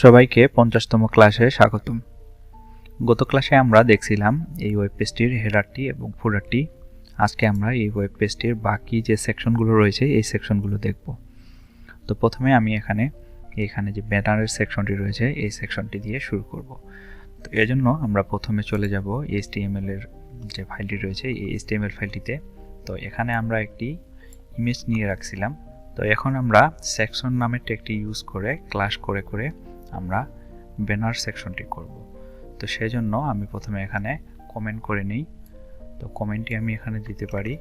সবাইকে 50তম ক্লাসে স্বাগতম। গত ক্লাসে আমরা দেখছিলাম এই ওয়েব পেজটির হেডারটি এবং ফুটারটি। আজকে আমরা এই ওয়েব পেজটির বাকি যে সেকশনগুলো রয়েছে এই সেকশনগুলো দেখব। তো প্রথমে আমি এখানে যে ব্যানারের সেকশনটি রয়েছে এই সেকশনটি দিয়ে শুরু করব। তো এর জন্য আমরা প্রথমে চলে যাব HTML এর যে ফাইলটি রয়েছে এই HTML ফাইলটিতে। তো এখানে আমরা একটি ইমেজ নিয়ে রাখছিলাম। তো এখন আমরা সেকশন নামের ট্যাগটি ইউজ করে ক্লাস করে আমরা ব্যানার সেকশনটি করব। তো সেজন্য আমি প্রথমে এখানে কমেন্ট করে নিই। তো কমেন্টটি আমি এখানে দিতে পারি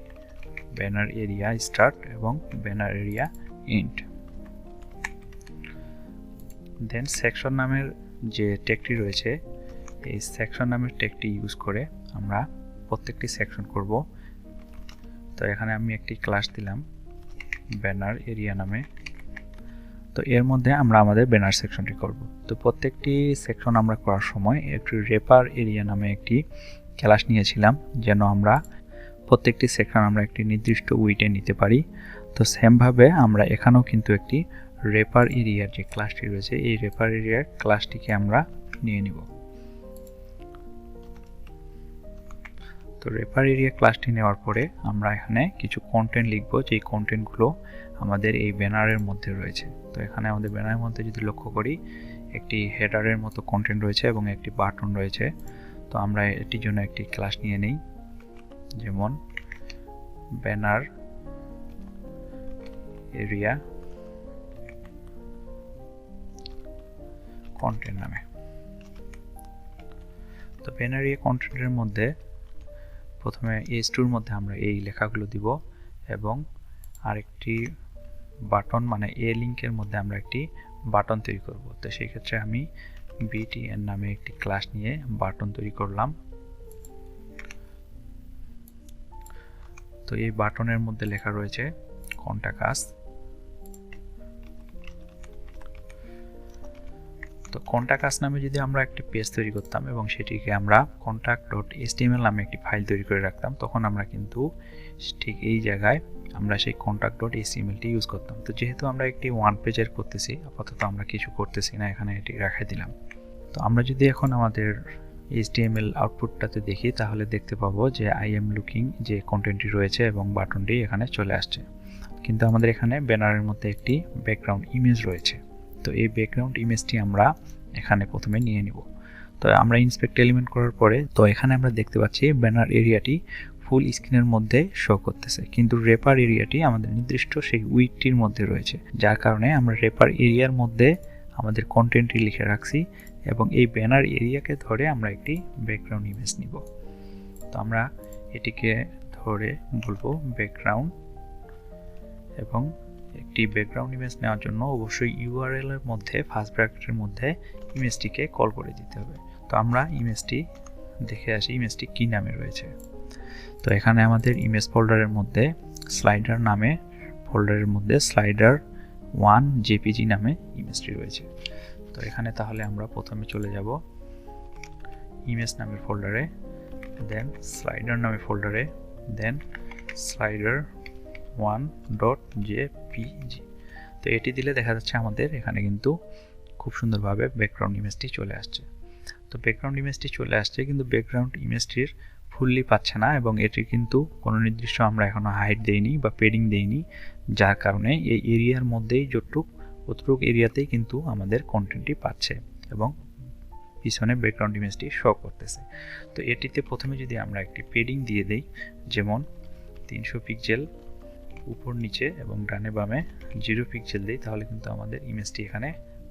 ব্যানার এরিয়া স্টার্ট এবং banner area end. Then section নামের যে ট্যাগটি রয়েছে এই সেকশন নামের ট্যাগটি ইউজ করে আমরা প্রত্যেকটি সেকশন করব। তো এখানে আমি একটি ক্লাস দিলাম ব্যানার এরিয়া নামে। তো এর মধ্যে আমরা আমাদের ব্যানার সেকশনটি করব। তো প্রত্যেকটি সেকশন আমরা করার সময় একটি রেপার এরিয়া নামে একটি ক্লাস নিয়েছিলাম যেন আমরা প্রত্যেকটি সেকশন আমরা একটি নির্দিষ্ট উইডে নিতে পারি। তো সেমভাবে আমরা এখানেও কিন্তু একটি রেপার এরিয়ার যে ক্লাসটি রয়েছে এই রেপার এরিয়ার ক্লাসটিকে আমরা নিয়ে নিব। তো রেপার এরিয়া ক্লাসটি নেওয়ার পরে আমরা এখানে কিছু কন্টেন্ট লিখব যেই কন্টেন্টগুলো আমাদের এই ব্যানারের মধ্যে রয়েছে। তো এখানে আমাদের ব্যানারের মধ্যে যদি লক্ষ্য করি একটি হেডারের মতো কন্টেন্ট রয়েছে এবং একটি বাটন রয়েছে। তো আমরা এটির জন্য একটি ক্লাস নিয়ে নিই, যেমন ব্যানার এরিয়া কন্টেন্ট নামে। তো ব্যানার এরিয়া কন্টেন্টের মধ্যে প্রথমে H2 এর মধ্যে আমরা এই লেখাগুলো দিব এবং আরেকটি বাটন মানে এ লিংকের মধ্যে আমরা একটি বাটন তৈরি করব। তো সেই ক্ষেত্রে আমি btn নামে একটি ক্লাস নিয়ে বাটন তৈরি করলাম। তো এই বাটনের মধ্যে লেখা রয়েছে কন্টাক্ট আস। তো কন্টাক্ট আস নামে যদি আমরা একটি পেজ তৈরি করতাম এবং সেটিকে আমরা contact.html নামে একটি ফাইল তৈরি করে রাখতাম, তখন আমরা কিন্তু ঠিক এই জায়গায় আমরা সেই contact.html টি ইউজ করতাম। তো যেহেতু আমরা একটি ওয়ান পেজের করতেছি, আপাতত আমরা কিছু করতেছি না, এখানে এটি রেখে দিলাম। তো আমরা যদি এখন আমাদের HTML আউটপুটটাতে দেখি তাহলে দেখতে পাবো যে আই এম লুকিং যে কন্টেন্টটি রয়েছে এবং বাটনটি এখানে চলে আসছে। কিন্তু আমাদের এখানে ব্যানারের মধ্যে একটি ব্যাকগ্রাউন্ড ইমেজ রয়েছে। তো এই ব্যাকগ্রাউন্ড ইমেজটি আমরা এখানে প্রথমে নিয়ে নিব। তো আমরা ইন্সপেক্ট এলিমেন্ট করার পরে তো এখানে আমরা দেখতে পাচ্ছি ব্যানার এরিয়াটি ফুল স্ক্রিনের মধ্যে শো করতেছে, কিন্তু রেপার এরিয়াটি আমাদের নির্দিষ্ট সেই উইডটির মধ্যে রয়েছে, যার কারণে আমরা রেপার এরিয়ার মধ্যে আমাদের কন্টেন্টটি লিখে রাখছি এবং এই ব্যানার এরিয়াকে ধরে আমরা একটি ব্যাকগ্রাউন্ড ইমেজ নিব। তো আমরা এটিকে ধরে বলবো ব্যাকগ্রাউন্ড, এবং একটি ব্যাকগ্রাউন্ড ইমেজ নেওয়ার জন্য অবশ্যই ইউআরএল এর মধ্যে ফার্স্ট ব্র্যাকেটের মধ্যে ইমেজটিকে কল করে দিতে হবে। তো আমরা ইমেজটি দেখে আসি ইমেজটি কি নামে রয়েছে। তো এখানে আমাদের ইমেজ ফোল্ডারের মধ্যে স্লাইডার নামে ফোল্ডারের মধ্যে স্লাইডার 1 জেপিজি নামে ইমেজটি রয়েছে। তো এখানে তাহলে আমরা প্রথমে চলে যাব ইমেজ নামের ফোল্ডারে, দেন স্লাইডার নামে ফোল্ডারে, দেন স্লাইডার 1.jpg। তো এটি দিলে দেখা যাচ্ছে আমাদের এখানে কিন্তু খুব সুন্দরভাবে ব্যাকগ্রাউন্ড ইমেজটি চলে আসছে। তো ব্যাকগ্রাউন্ড ইমেজটি চলে আসছে, কিন্তু ব্যাকগ্রাউন্ড ইমেজটির ফুললি পাচ্ছে না এবং এটি কিন্তু কোনো নির্দিষ্ট আমরা এখনো হাইট দেইনি বা পেডিং দেইনি, যার কারণে এই এরিয়ার মধ্যেই অতটুক এরিয়াতেই কিন্তু আমাদের কন্টেন্টটি পাচ্ছে এবং পিছনে ব্যাকগ্রাউন্ড ইমেজটি শো করতেছে। তো এটিতে প্রথমে যদি আমরা একটি পেডিং দিয়ে দেই, যেমন 300 পিক্সেল উপর নিচে এবং ডানে বামে 0 পিক্সেল দিই, তাহলে কিন্তু আমাদের ইমেজটি এখানে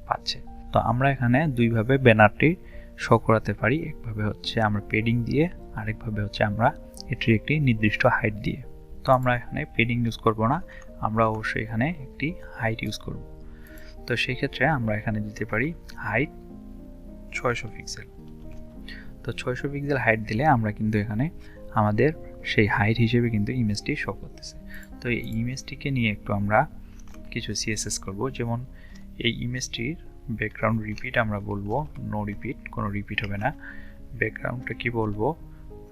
পাচ্ছে। তো আমরা এখানে দুইভাবে ব্যানারটি শো করাতে পারি, একভাবে হচ্ছে আমরা পেডিং দিয়ে, আরেকভাবে হচ্ছে আমরা এটির একটি নির্দিষ্ট হাইট দিয়ে। তো আমরা এখানে পেডিং ইউজ করব না, আমরা অবশ্যই এখানে একটি হাইট ইউজ করব। তো সেই ক্ষেত্রে আমরা এখানে দিতে পারি হাইট 600 পিক্সেল। তো 600 পিক্সেল হাইট দিলে আমরা কিন্তু এখানে আমাদের সেই হাইট হিসেবে কিন্তু ইমেজটি শো করতেছে। তো এই ইমেজটিকে নিয়ে একটু আমরা কিছু সিএসএস করব, যেমন এই ইমেজটির ব্যাকগ্রাউন্ড রিপিট আমরা বলবো নো রিপিট, কোনো রিপিট হবে না। ব্যাকগ্রাউন্ডটা কি বলবো,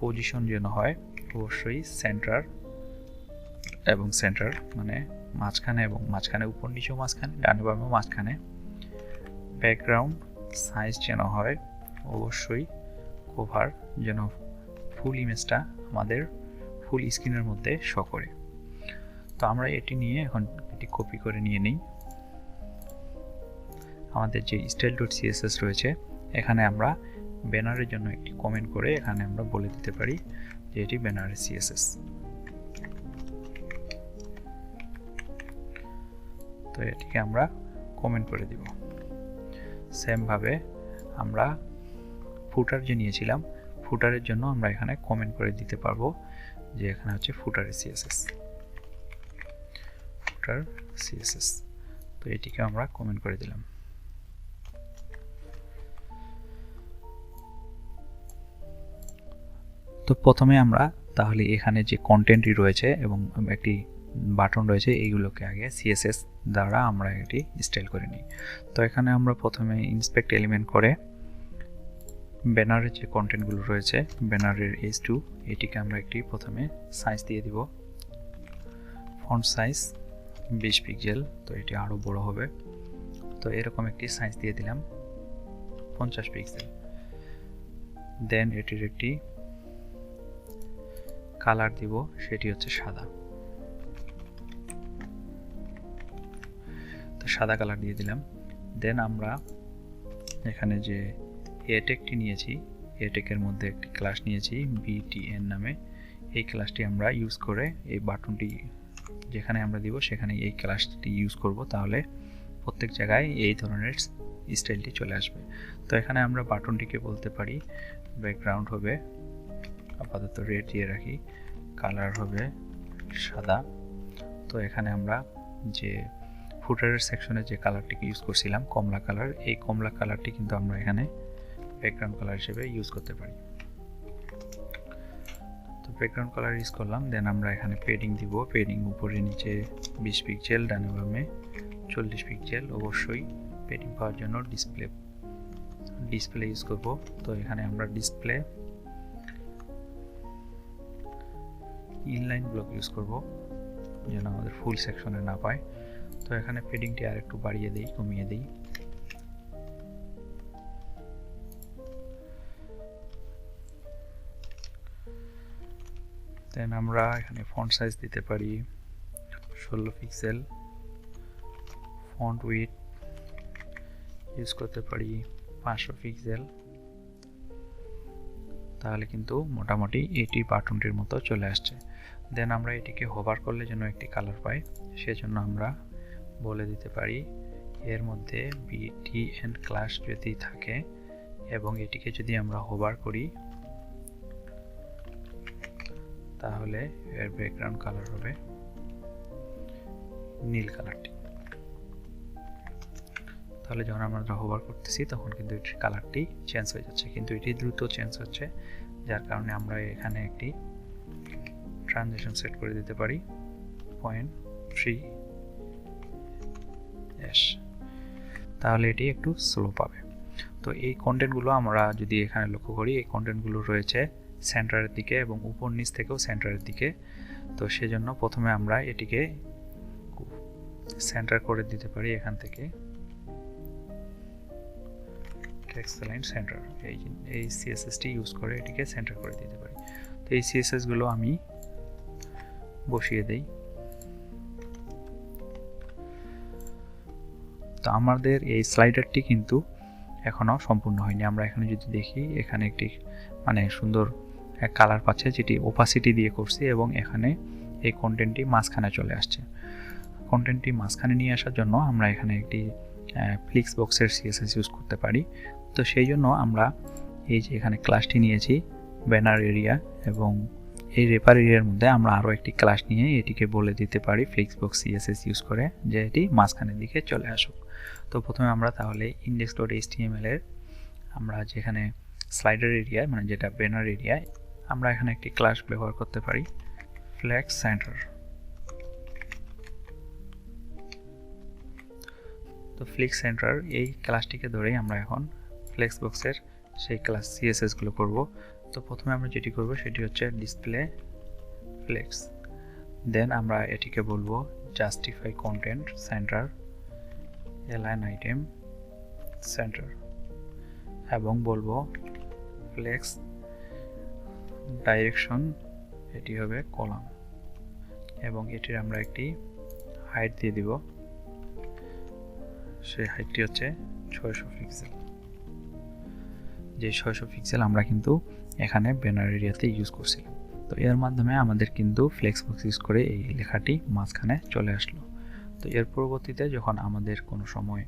পজিশন যেন হয় অবশ্যই সেন্টার এবং সেন্টার মানে মাঝখানে এবং মাঝখানে, উপর নিচেও মাঝখানে, ডানে বামেও মাঝখানে। ব্যাকগ্রাউন্ড সাইজ যেন হয় অবশ্যই কভার, যেন ফুল ইমেজটা আমাদের ফুল স্ক্রিনের মধ্যে শো করে। তো আমরা এটি নিয়ে এখন এটি কপি করে নিয়ে নিই। আমাদের যে style.css রয়েছে এখানে আমরা ব্যানারের জন্য একটি কমেন্ট করে এখানে আমরা বলে দিতে পারি যে এটি ব্যানারের সিএসএস। তো এটিকে আমরা কমেন্ট করে দিব। সেম ভাবে আমরা ফুটার যে নিয়েছিলাম ফুটারের জন্য আমরা এখানে কমেন্ট করে দিতে পারবো যে এখানে হচ্ছে ফুটারের সিএসএস, ফুটার সিএসএস। তো এটিকে আমরা কমেন্ট করে দিলাম। তো প্রথমে আমরা তাহলে এখানে যে কন্টেন্টটি রয়েছে এবং একটি বাটন রয়েছে এইগুলোকে আগে সিএসএস দ্বারা আমরা এটি স্টাইল করে নিই। তো এখানে আমরা প্রথমে ইন্সপেক্ট এলিমেন্ট করে ব্যানারের যে কন্টেন্টগুলো রয়েছে ব্যানারের H2 এটিকে আমরা একটি প্রথমে সাইজ দিয়ে দিব, ফন্ট সাইজ 20 পিক্সেল। তো এটি আরো বড় হবে। তো এরকম একটি সাইজ দিয়ে দিলাম 50 পিক্সেল। দেন এটির একটি কালার দিব, সেটি হচ্ছে সাদা। তো সাদা কালার দিয়ে দিলাম। দেন আমরা এখানে যে এটেকটি নিয়েছি এটেকের মধ্যে একটি ক্লাস নিয়েছি BTN নামে। এই ক্লাসটি আমরা ইউজ করে এই বাটনটি যেখানে আমরা দিব সেখানে এই ক্লাসটি ইউজ করব, তাহলে প্রত্যেক জায়গায় এই ধরনের স্টাইলটি চলে আসবে। তো এখানে আমরা বাটনটিকে বলতে পারি ব্যাকগ্রাউন্ড হবে আপাতত রেড দিয়ে রাখি, কালার হবে সাদা। তো এখানে আমরা যে ফুটারের সেকশনে যে কালারটিকে ইউজ করছিলাম কমলা কালার, এই কমলা কালারটি কিন্তু আমরা এখানে ব্যাকগ্রাউন্ড কালার হিসেবে ইউজ করতে পারি। তো ব্যাকগ্রাউন্ড কালার ইউজ করলাম। দেন আমরা এখানে পেডিং দিব, পেডিং উপরে নিচে 20 পিক্সেল, ডানে বামে 40 পিক্সেল। অবশ্যই পেডিং পাওয়ার জন্য ডিসপ্লে ইউজ করব। তো এখানে আমরা ডিসপ্লে ইনলাইন ব্লক ইউজ করব যেন আমাদের ফুল সেকশনে না পায়। তো এখানে পেডিংটি আর একটু বাড়িয়ে দেই, কমিয়ে দেই। দেন আমরা এখানে ফন্ট সাইজ দিতে পারি 16 পিক্সেল, ফন্ট উইডথ ইউজ করতে পারি 500 পিক্সেল। তাহলে কিন্তু মোটামুটি এটি বাটনটির মতো চলে আসছে। দেন আমরা এটিকে হোভার করলে যেন একটি কালার পাই, সেজন্য আমরা বলে দিতে পারি এর মধ্যে BTN ক্লাস যদি থাকে এবং এটিকে যদি আমরা হোভার করি তাহলে এর ব্যাকগ্রাউন্ড কালার হবে নীল কালারটি। তাহলে যখন আমরা হোভার করতেছি তখন কিন্তু এটির কালারটি চেঞ্জ হয়ে যাচ্ছে, কিন্তু এটি দ্রুত চেঞ্জ হচ্ছে, যার কারণে আমরা এখানে একটি ট্রানজিশন সেট করে দিতে পারি 0.3s, তাহলে এটি একটু স্লো পাবে। তো এই কন্টেন্টগুলো আমরা যদি এখানে লক্ষ্য করি এই কন্টেন্টগুলো রয়েছে সেন্টারের দিকে এবং উপর নিচ থেকেও সেন্টারের দিকে। তো সেজন্য প্রথমে আমরা এটিকে সেন্টার করে দিতে পারি, এখান থেকে টেক্সট লাইন সেন্টার এই সিএসএসটি ইউজ করে এটিকে সেন্টার করে দিতে পারি। তো এই সিএসএস গুলো আমি বসিয়ে দেই। তো আমাদের এই স্লাইডারটি কিন্তু এখনো সম্পূর্ণ হয়নি। আমরা এখানে যদি দেখি এখানে একটি সুন্দর এক কালার পাচ্ছে যেটি ওপাসিটি দিয়ে করছি এবং এখানে এই কন্টেন্টটি মাঝখানে চলে আসছে। কন্টেন্টটি মাঝখানে নিয়ে আসার জন্য আমরা এখানে একটি ফ্লিক্স বক্সের সিএসএস ইউজ করতে পারি। তো সেই জন্য আমরা এই যে এখানে ক্লাসটি নিয়েছি ব্যানার এরিয়া এবং এই রেপার এরিয়ার মধ্যে আমরা আরও একটি ক্লাস নিয়ে এটিকে বলে দিতে পারি ফ্লিক্স বক্স সিএসএস ইউজ করে যে এটি মাঝখানের দিকে চলে আসুক। তো প্রথমে আমরা তাহলে index.html এর আমরা যেখানে স্লাইডার এরিয়া যেটা ব্যানার এরিয়া আমরা এখানে একটি ক্লাস ব্যবহার করতে পারি ফ্লেক্স সেন্টার। তো ফ্লেক্স সেন্টার এই ক্লাসটিকে ধরেই আমরা এখন ফ্লেক্স বক্সের সেই ক্লাস সিএসএস গুলো করব। তো প্রথমে আমরা যেটি করব সেটি হচ্ছে ডিসপ্লে ফ্লেক্স, দেন আমরা এটিকে বলবো justify content centre align item centre. এবং বলবো ফ্লেক্স ডাইরেকশন, এটি হবে কলাম, এবং এটির আমরা একটি হাইট দিয়ে দিব, সেই হাইটটি হচ্ছে 600 পিক্সেল। যে 600 পিক্সেল আমরা কিন্তু এখানে ব্যানার এরিয়াতে ইউজ করছিলাম। তো এর মাধ্যমে আমাদের কিন্তু ফ্লেক্স বক্স ইউজ করে এই লেখাটি মাঝখানে চলে আসলো। তো এর পরবর্তীতে যখন আমাদের কোনো সময়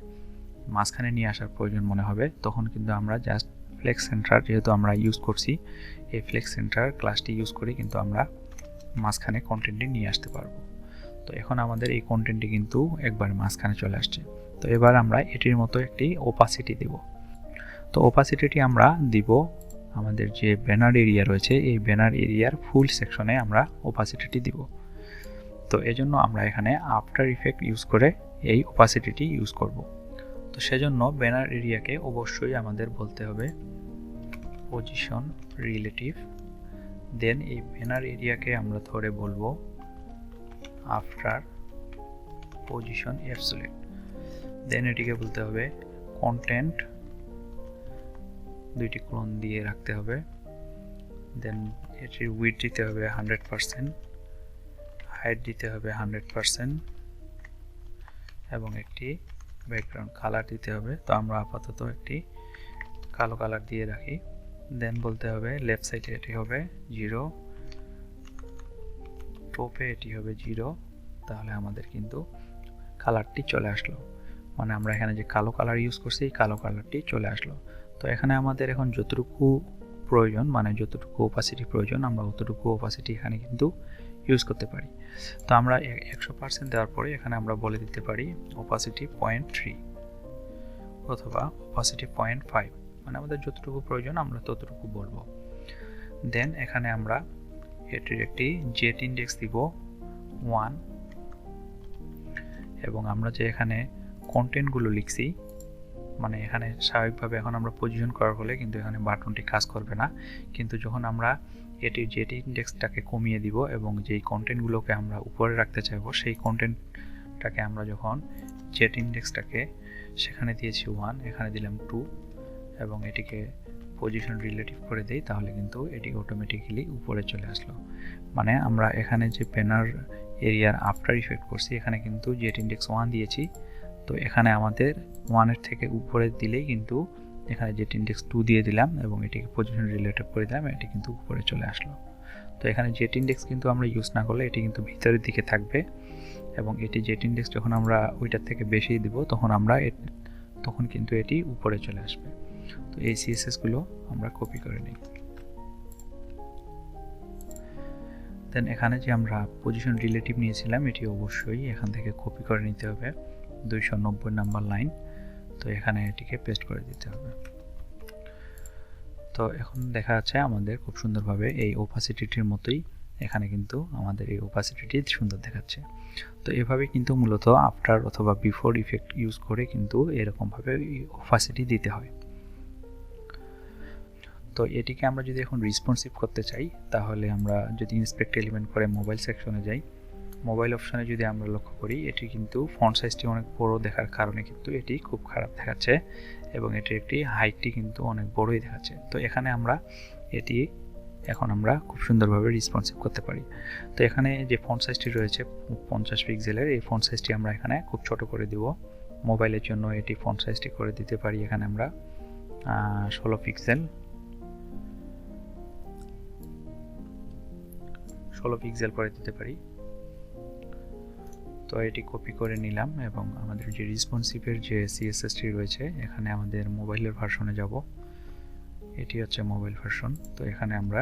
মাঝখানে নিয়ে আসার প্রয়োজন মনে হবে, তখন কিন্তু আমরা জাস্ট ফ্লেক্স সেন্টার, যেহেতু আমরা ইউজ করছি, এই ফ্লেক্স সেন্টার ক্লাসটি ইউজ করে কিন্তু আমরা মাঝখানে কন্টেন্টটি নিয়ে আসতে পারবো। তো এখন আমাদের এই কন্টেন্টটি কিন্তু একবার মাঝখানে চলে আসছে। তো এবার আমরা এটির মতো একটি ওপাসিটি দেব। তো ওপাসিটিটি আমরা দিব আমাদের যে ব্যানার এরিয়া রয়েছে, এই ব্যানার এরিয়ার ফুল সেকশনে আমরা ওপাসিটিটি দিব। তো এজন্য আমরা এখানে আফটার ইফেক্ট ইউজ করে এই ওপাসিটিটি ইউজ করব। তো সেজন্য ব্যানার এরিয়াকে অবশ্যই আমাদের বলতে হবে পজিশন রিলেটিভ, দেন এই ব্যানার এরিয়াকে আমরা ধরে বলবো আফটার পজিশন অ্যাবসলিউট, দেন এটিকে বলতে হবে কন্টেন্ট, দুইটি কোলন দিয়ে রাখতে হবে, দেন এটির উইডথ দিতে হবে 100%, হাইট দিতে হবে 100%, এবং একটি ব্যাকগ্রাউন্ড কালার দিতে হবে। তো আমরা আপাতত একটি কালো কালার দিয়ে রাখি। দেন বলতে হবে লেফট সাইডে এটি হবে 0, টপে এটি হবে 0, তাহলে আমাদের কিন্তু কালারটি চলে আসলো, মানে আমরা এখানে যে কালো কালার ইউজ করছি এই কালো কালারটি চলে আসলো। তো এখানে আমাদের এখন যতটুকু প্রয়োজন, মানে যতটুকু ওপাসিটি প্রয়োজন, আমরা অতটুকু ওপাসিটি এখানে কিন্তু ইউজ করতে পারি। তো আমরা 100% দেওয়ার পরে এখানে আমরা বলে দিতে পারি ওপাসিটি 0.3 অথবা ওপাসিটি 0.5, মানে আমাদের যতটুকু প্রয়োজন আমরা ততটুকু বলবো। দেন এখানে আমরা এটির একটি জেট ইন্ডেক্স দিব 1, এবং আমরা যে এখানে কন্টেন্টগুলো লিখছি, মানে এখানে স্বাভাবিকভাবে এখন আমরা পজিশন করার ফলে কিন্তু এখানে বাটনটি কাজ করবে না, কিন্তু যখন আমরা এটির জেট ইন্ডেক্সটাকে কমিয়ে দিব এবং যেই কন্টেন্টগুলোকে আমরা উপরে রাখতে চাইবো সেই কন্টেন্টটাকে আমরা যখন জেট ইন্ডেক্সটাকে সেখানে দিয়েছি 1, এখানে দিলাম 2, এবং এটিকে পজিশন রিলেটিভ করে দেই, তাহলে কিন্তু এটি অটোমেটিক্যালি উপরে চলে আসলো। মানে আমরা এখানে যে ব্যানার এরিয়ার আফটার ইফেক্ট করছি, এখানে কিন্তু জেট ইন্ডেক্স 1 দিয়েছি, তো এখানে আমাদের 1-এর থেকে উপরে দিলেই কিন্তু এখানে জেট ইন্ডেক্স 2 দিয়ে দিলাম এবং এটিকে পজিশন রিলেটিভ করে দিলাম, এটি কিন্তু উপরে চলে আসলো। তো এখানে জেট ইন্ডেক্স কিন্তু আমরা ইউজ না করলে এটি কিন্তু ভিতরের দিকে থাকবে, এবং এটি জেট ইন্ডেক্স যখন আমরা ওইটার থেকে বেশি দিব তখন কিন্তু এটি উপরে চলে আসবে। তো এই সিএসএসগুলো আমরা কপি করে নিই। দেন এখানে যে আমরা পজিশন রিলেটিভ নিয়েছিলাম এটি অবশ্যই এখান থেকে কপি করে নিতে হবে, 290 নাম্বার লাইন। তো এখানে এটিকে পেস্ট করে দিতে হবে। তো এখন দেখা যাচ্ছে আমাদের খুব সুন্দরভাবে এই ওপাসিটিটির মতোই এখানে কিন্তু আমাদের এই ওপাসিটিটি সুন্দর দেখাচ্ছে। তো এভাবে কিন্তু মূলত আফটার অথবা বিফোর ইফেক্ট ইউজ করে কিন্তু এরকমভাবে ওপাসিটি দিতে হয়। তো এটিকে আমরা যদি এখন রেসপন্সিভ করতে চাই, তাহলে আমরা যদি ইন্সপেক্ট এলিমেন্ট করে মোবাইল সেকশনে যাই, মোবাইল অপশনে যদি আমরা লক্ষ্য করি, এটি কিন্তু ফন্ট সাইজটি অনেক বড় দেখার কারণে কিন্তু এটি খুব খারাপ দেখাচ্ছে, এবং এটির একটি হাইটটি কিন্তু অনেক বড়ই দেখাচ্ছে। তো এখানে আমরা এটি এখন আমরা খুব সুন্দরভাবে রেসপন্সিভ করতে পারি। তো এখানে যে ফন্ট সাইজটি রয়েছে 50 পিক্সেলের, এই ফন্ট সাইজটি আমরা এখানে খুব ছোট করে দিব। মোবাইলের জন্য এটি ফন্ট সাইজটি করে দিতে পারি এখানে আমরা 16 পিক্সেল করে দিতে পারি। তো এটি কপি করে নিলাম, এবং আমাদের যে রেসপন্সিভের যে সিএসএসটি রয়েছে এখানে আমাদের মোবাইলের ভার্সনে যাব, এটি হচ্ছে মোবাইল ভার্সন। তো এখানে আমরা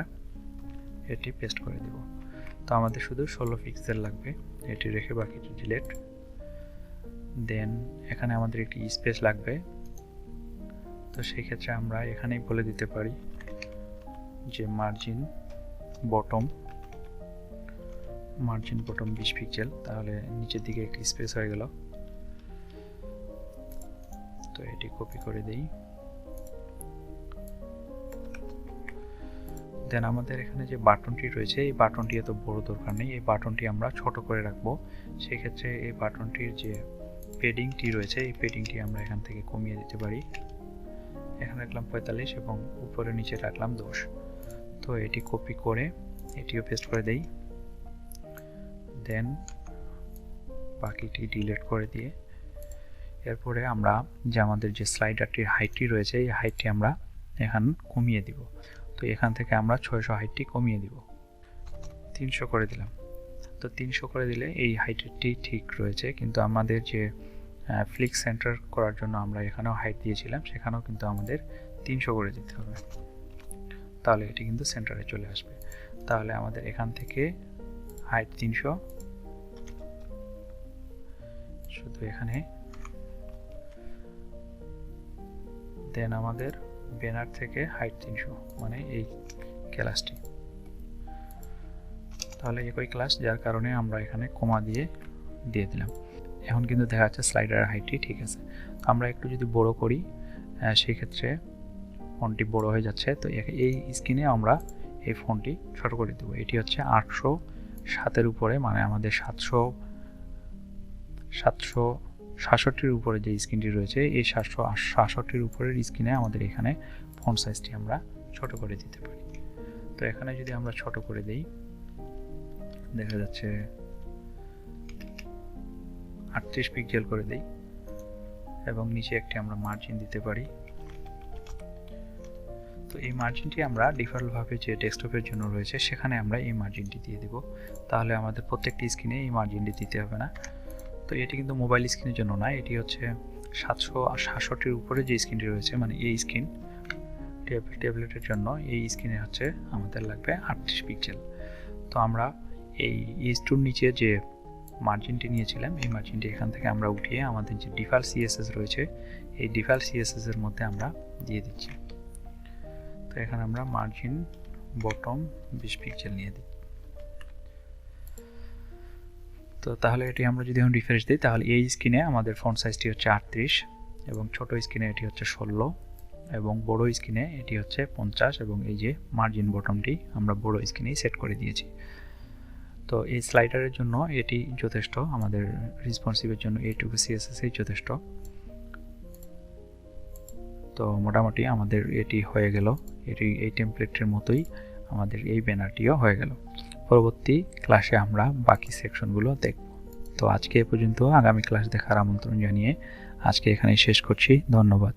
এটি পেস্ট করে দিব। তো আমাদের শুধু 16 পিক্সেল লাগবে, এটি রেখে বাকিটি ডিলিট। দেন এখানে আমাদের একটি স্পেস লাগবে, তো সেই ক্ষেত্রে আমরা এখানেই বলে দিতে পারি যে মার্জিন বটম 20 পিক্সেল, তাহলে নিচের দিকে একটি স্পেস হয়ে গেল। তো এটি কপি করে দেই। দেন আমাদের এখানে যে বাটনটি রয়েছে এই বাটনটি এত বড় দরকার নেই, এই বাটনটি আমরা ছোট করে রাখবো। সেই ক্ষেত্রে এই বাটনটির যে পেডিংটি রয়েছে এই পেডিংটি আমরা এখান থেকে কমিয়ে দিতে পারি, এখানে রাখলাম 45 এবং উপরে নিচে রাখলাম 10। তো এটি কপি করে এটিও পেস্ট করে দেই, দেন বাকিটি ডিলিট করে দিয়ে এরপরে আমরা যে আমাদের যে স্লাইডারটির হাইটটি রয়েছে এই হাইটটি আমরা এখন কমিয়ে দিব। তো এখান থেকে আমরা 600 হাইটটি কমিয়ে দিব, 300 করে দিলাম। তো 300 করে দিলে এই হাইটটি ঠিক রয়েছে, কিন্তু আমাদের যে ফ্লিক সেন্টার করার জন্য আমরা এখানেও হাইট দিয়েছিলাম সেখানেও কিন্তু আমাদের 300 করে দিতে হবে, তাহলে এটি কিন্তু সেন্টারে চলে আসবে। তাহলে আমাদের এখান থেকে হাইট 300, শুধু এখানে, দেন আমাদের ব্যানার থেকে হাইট 300 মানে এই ক্লাসটি, তাহলে একই ক্লাস, যার কারণে আমরা এখানে কমা দিয়ে দিলাম। এখন কিন্তু দেখা যাচ্ছে স্লাইডারের হাইটটি ঠিক আছে। আমরা একটু যদি বড় করি সেই ক্ষেত্রে ফন্টটি বড় হয়ে যাচ্ছে। তো এই স্ক্রিনে আমরা এই ফন্টটি ছোট করে দেব। এটি হচ্ছে 807-এর উপরে, মানে আমাদের 767-র উপরে যে স্ক্রিনটি রয়েছে এই 767-র উপরের স্ক্রিনে আমাদের এখানে ফন্ট সাইজটি আমরা ছোট করে দিতে পারি। তো এখানে যদি আমরা ছোট করে দেই দেখা যাচ্ছে 38 পিক্সেল করে দেই এবং নিচে একটি আমরা মার্জিন দিতে পারি। তো এই মার্জিনটি আমরা ডিফল্টভাবে যে ডেস্কটপের জন্য রয়েছে সেখানে আমরা এই মার্জিনটি দিয়ে দেব, তাহলে আমাদের প্রত্যেকটি স্ক্রিনে এই মার্জিনটি দিতে হবে না। তো এটি কিন্তু মোবাইল স্ক্রিনের জন্য না, এটি হচ্ছে 767-র উপরে যে স্ক্রিনটি রয়েছে মানে এই স্ক্রিন, ট্যাবলেটের জন্য এই স্ক্রিনে হচ্ছে আমাদের লাগবে 38 পিক্সেল। তো আমরা এই ইস2-র নিচে যে মার্জিনটি নিয়েছিলাম এই মার্জিনটি এখান থেকে আমরা উঠিয়ে আমাদের যে ডিফল্ট সিএসএস রয়েছে এই ডিফল্ট সিএসএস এর মধ্যে আমরা দিয়ে দিচ্ছি। তো এখানে আমরা মার্জিন বটম 20 পিক্সেল নিয়ে দিই। তো তাহলে এটি আমরা যদি এখন রিফ্রেশ দিই তাহলে এই স্ক্রিনে আমাদের ফন্ট সাইজটি হচ্ছে 38 এবং ছোট স্ক্রিনে এটি হচ্ছে 16 এবং বড় স্ক্রিনে এটি হচ্ছে 50 এবং এই যে মার্জিন বটমটি আমরা বড় স্ক্রিনেই সেট করে দিয়েছি। তো এই স্লাইডারের জন্য এটি যথেষ্ট, আমাদের রেসপন্সিভের জন্য এইটুকু সিএসএসই যথেষ্ট। তো মোটামুটি আমাদের এটি হয়ে গেল, এই টেমপ্লেটের মতোই আমাদের এই ব্যানারটিও হয়ে গেল। পরবর্তী ক্লাসে আমরা বাকি সেকশনগুলো দেখব। তো আজকে এ পর্যন্ত, আগামী ক্লাস দেখার আমন্ত্রণ জানিয়ে আজকে এখানেই শেষ করছি। ধন্যবাদ।